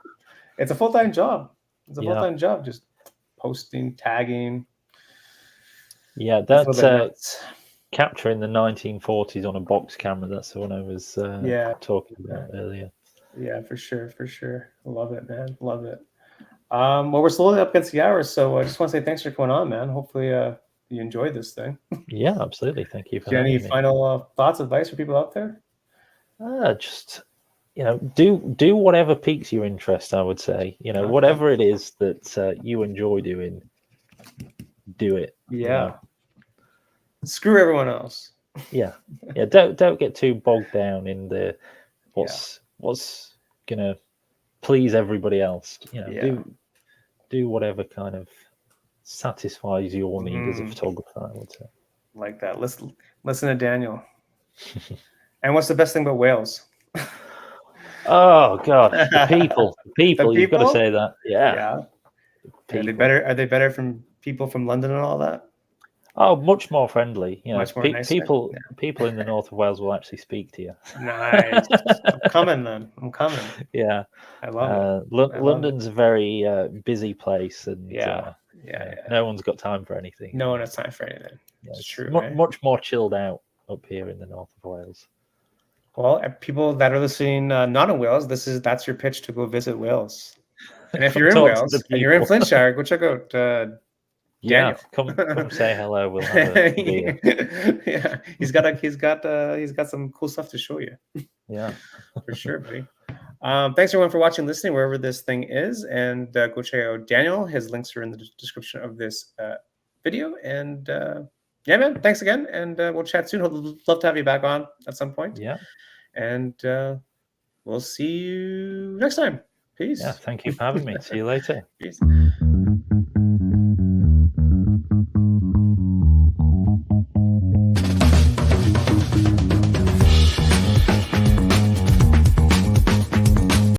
it's a full-time job. It's a Yeah. full-time job, just posting, tagging. Yeah, that's capturing the 1940s on a box camera. That's the one I was talking about earlier. Yeah, for sure. Love it, man. Love it. Well, we're slowly up against the hour, so I just want to say thanks for coming on, man. Hopefully, you enjoyed this thing. Yeah, absolutely. Thank you for Do you have any having me. final thoughts, advice for people out there? Just do whatever piques your interest. I would say, whatever it is that you enjoy doing, do it. Yeah. Screw everyone else. Yeah. Don't get too bogged down in the what's gonna please everybody else. Do whatever kind of satisfies your need as a photographer, I would say. Like that. Listen to Daniel. And what's the best thing about Wales? Oh gosh, the people. You've got to say that. Yeah. Are they better from people from London and all that? Oh, much more friendly. Much more nicer. People in the north of Wales will actually speak to you. Nice. I'm coming then. I'm coming. Yeah. I love it. London's a very busy place, and no one's got time for anything. No one has time for anything. Yeah, it's true. Much more chilled out up here in the north of Wales. Well, people that are listening not in Wales, that's your pitch to go visit Wales. And if you're in Wales and you're in Flintshire, go check out Yeah, Daniel. come say hello. We'll have a beer. Yeah, he's got some cool stuff to show you. Yeah. For sure, buddy. Thanks everyone for watching, listening, wherever this thing is, and go check out Daniel. His links are in the description of this video. And yeah, man, thanks again, and we'll chat soon. Love to have you back on at some point. Yeah. And we'll see you next time. Peace. Yeah. Thank you for having me. See you later. Peace.